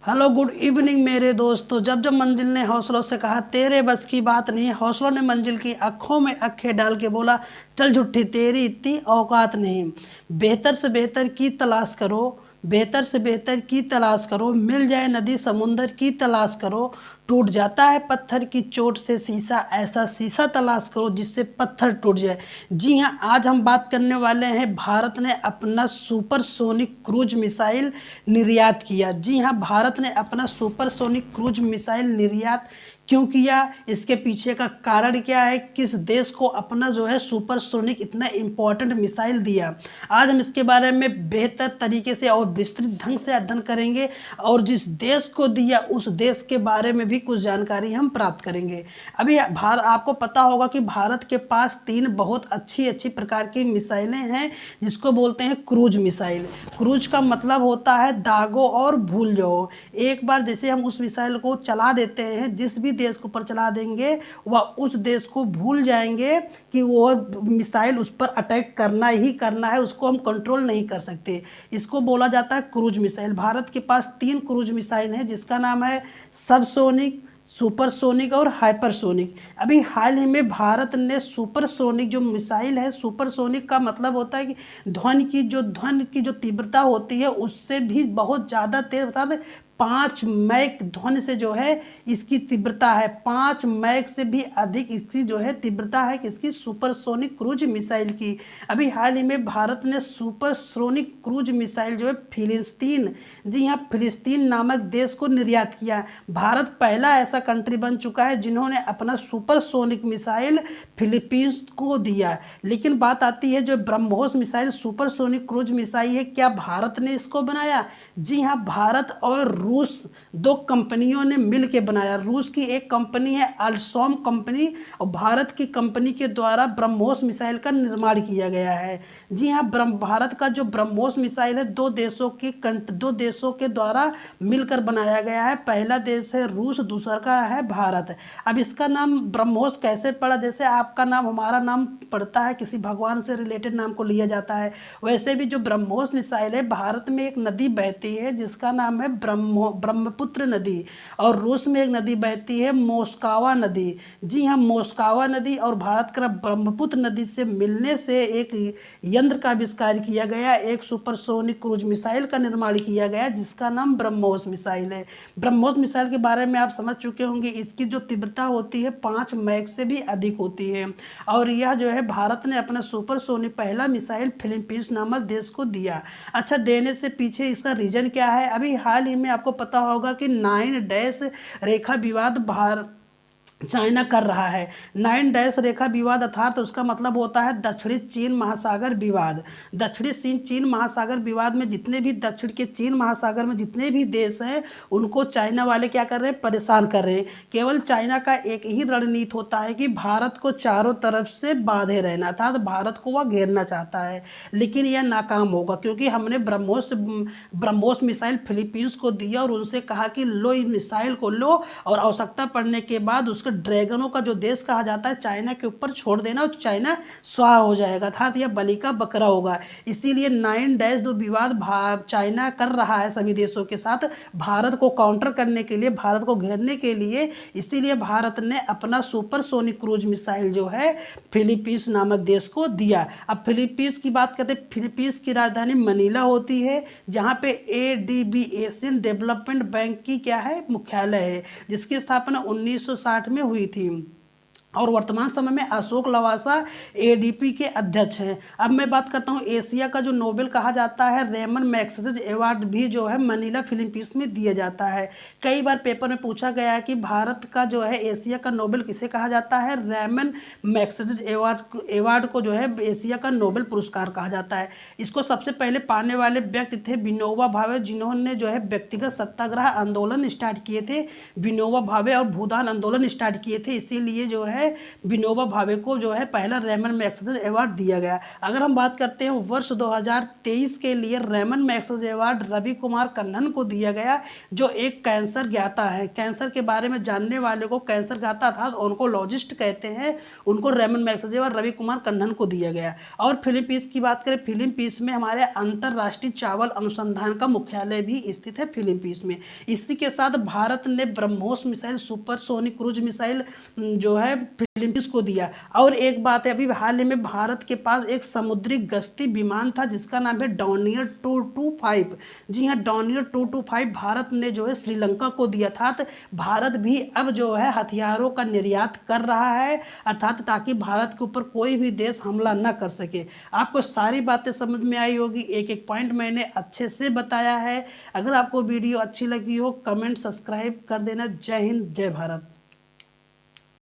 Hello good evening मेरे दोस्तों। जब जब मंजिल ने हौसलों से कहा तेरे बस की बात नहीं, हौसलों ने मंजिल की आंखों में आंखें डाल के बोला चल झुट्ठी तेरी इतनी औकात नहीं। बेहतर से बेहतर की तलाश करो, बेहतर से बेहतर की तलाश करो, मिल जाए नदी समुंदर की तलाश करो। टूट जाता है पत्थर की चोट से शीशा, ऐसा शीशा तलाश करो जिससे पत्थर टूट जाए। जी हाँ, आज हम बात करने वाले हैं भारत ने अपना सुपरसोनिक क्रूज मिसाइल निर्यात किया। जी हाँ, भारत ने अपना सुपरसोनिक क्रूज मिसाइल निर्यात क्यों किया, इसके पीछे का कारण क्या है, किस देश को अपना जो है सुपरसोनिक इतना इम्पोर्टेंट मिसाइल दिया, आज हम इसके बारे में बेहतर तरीके से और विस्तृत ढंग से अध्ययन करेंगे और जिस देश को दिया उस देश के बारे में भी कुछ जानकारी हम प्राप्त करेंगे। अभी आपको पता होगा कि भारत के पास 3 बहुत अच्छी अच्छी प्रकार की मिसाइलें हैं जिसको बोलते हैं क्रूज मिसाइल। क्रूज का मतलब होता है दागो और भूल जाओ। एक बार जैसे हम उस मिसाइल को चला देते हैं, जिस भी देश के ऊपर चला देंगे वह उस देश को भूल जाएंगे कि वो मिसाइल उस पर अटैक करना ही करना है, उसको हम कंट्रोल नहीं कर सकते। इसको बोला जाता है क्रूज मिसाइल। भारत के पास 3 क्रूज मिसाइल हैं जिसका नाम है सबसोनिक, सुपरसोनिक और हाइपरसोनिक। अभी हाल ही में भारत ने सुपरसोनिक जो मिसाइल है, सुपरसोनिक का मतलब होता है कि ध्वनि की जो तीव्रता होती है उससे भी बहुत ज़्यादा तेज, अर्थात 5 मैक ध्वनि से जो है इसकी तीव्रता है, 5 मैक से भी अधिक इसकी जो है तीव्रता है किसकी, सुपरसोनिक क्रूज मिसाइल की। अभी हाल ही में भारत ने सुपरसोनिक क्रूज मिसाइल जो है फिलिस्तीन, जी हाँ, फिलिस्तीन नामक देश को निर्यात किया। भारत पहला ऐसा कंट्री बन चुका है जिन्होंने अपना सुपरसोनिक मिसाइल फिलीपींस को दिया। लेकिन बात आती है जो BrahMos missile supersonic cruise missile है, क्या भारत ने इसको बनाया? जी हाँ, भारत और रूस 2 कंपनियों ने मिल के बनाया। रूस की एक कंपनी है अल्सोम कंपनी और भारत की कंपनी के द्वारा ब्रह्मोस मिसाइल का निर्माण किया गया है। जी हाँ, भारत का जो ब्रह्मोस मिसाइल है 2 देशों के द्वारा मिलकर बनाया गया है। पहला देश है रूस, दूसरा का है भारत। अब इसका नाम ब्रह्मोस कैसे पड़ा, जैसे आपका नाम हमारा नाम पड़ता है, किसी भगवान से रिलेटेड नाम को लिया जाता है, वैसे भी जो ब्रह्मोस मिसाइल है, भारत में एक नदी बहती है जिसका नाम है ब्रह्मपुत्र नदी और रूस में एक नदी बहती है मोस्कावा नदी। जी हाँ, मोस्कावा नदी और भारत का ब्रह्मपुत्र नदी से मिलने से एक यंत्र का आविष्कार किया गया, एक सुपरसोनिक क्रूज मिसाइल का निर्माण किया गया जिसका नाम ब्रह्मोस मिसाइल है। ब्रह्मोस मिसाइल के बारे में आप समझ चुके होंगे, इसकी जो तीव्रता होती है 5 मैक से भी अधिक होती है और यह जो है भारत ने अपना सुपरसोनिक पहला मिसाइल फिलीपींस नामक देश को दिया। अच्छा, देने से पीछे इसका रीजन क्या है? अभी हाल ही में आपको पता होगा कि 9 डैश रेखा विवाद चाइना कर रहा है। 9 डैश रेखा विवाद अर्थात उसका मतलब होता है दक्षिणी चीन महासागर विवाद। दक्षिणी चीन महासागर विवाद में जितने भी दक्षिण के चीन महासागर में जितने भी देश हैं उनको चाइना वाले क्या कर रहे हैं, परेशान कर रहे हैं। केवल चाइना का एक ही रणनीति होता है कि भारत को चारों तरफ से बांधे रहना, अर्थात भारत को वह घेरना चाहता है, लेकिन यह नाकाम होगा क्योंकि हमने ब्रह्मोस मिसाइल फिलीपींस को दिया और उनसे कहा कि लो इस मिसाइल को लो और आवश्यकता पड़ने के बाद उसको ड्रैगनों का जो देश कहा जाता है चाइना के ऊपर छोड़ देना और चाइना स्वाहा हो जाएगा, अर्थात यह बलि का बकरा होगा। इसीलिए 9 डैश जो विवाद चाइना कर रहा है सभी देशों के साथ भारत को काउंटर करने के लिए, भारत को घेरने के लिए, इसीलिए भारत ने अपना सुपरसोनिक क्रूज मिसाइल जो है फिलीपींस नामक देश को दिया। अब फिलीपींस की बात करते हैं, फिलीपींस की राजधानी मनीला होती है जहाँ पे ADB एशियन डेवलपमेंट बैंक की क्या है, मुख्यालय है, जिसकी स्थापना 1960 में हुई थी और वर्तमान समय में अशोक लवासा ADB के अध्यक्ष हैं। अब मैं बात करता हूं एशिया का जो नोबेल कहा जाता है रेमन मैग्सेसे अवार्ड भी जो है मनीला फिलीपींस में दिया जाता है। कई बार पेपर में पूछा गया है कि भारत का जो है एशिया का नोबेल किसे कहा जाता है, रेमन मैग्सेसे अवार्ड को जो है एशिया का नोबेल पुरस्कार कहा जाता है। इसको सबसे पहले पाने वाले व्यक्ति थे विनोबा भावे, जिन्होंने जो है व्यक्तिगत सत्याग्रह आंदोलन स्टार्ट किए थे। विनोबा भावे और भूदान आंदोलन स्टार्ट किए थे, इसीलिए जो है है विनोबा भावे को जो है पहला रेमन मैग्सेसे अवार्ड दिया गया। अगर हम बात करते हैं वर्ष 2023 के लिए Ramon Magsaysay award Ravi Kumar Kannan को दिया गया, जो एक कैंसर ज्ञाता है। कैंसर के बारे में जानने वाले को कैंसर ज्ञाता था, ऑन्कोलॉजिस्ट कहते हैं, उनको Ramon Magsaysay award Ravi Kumar Kannan को दिया गया। और फिल्म पीस की बात करें, फिल्म पीस में हमारे अंतर्राष्ट्रीय चावल अनुसंधान का मुख्यालय भी स्थित है फिल्म पीस में। इसी के साथ भारत ने BrahMos missile, supersonic cruise missile जो है फिल्म पीस को दिया। और एक बात है, अभी हाल ही में भारत के पास एक समुद्री गश्ती विमान था जिसका नाम है डॉनियर 225। जी हाँ, डॉनियर 225 भारत ने जो है श्रीलंका को दिया था। तो भारत भी अब जो है हथियारों का निर्यात कर रहा है, अर्थात ताकि भारत के ऊपर कोई भी देश हमला न कर सके। आपको सारी बातें समझ में आई होगी, एक एक पॉइंट मैंने अच्छे से बताया है। अगर आपको वीडियो अच्छी लगी हो, कमेंट सब्सक्राइब कर देना। जय हिंद, जय भारत।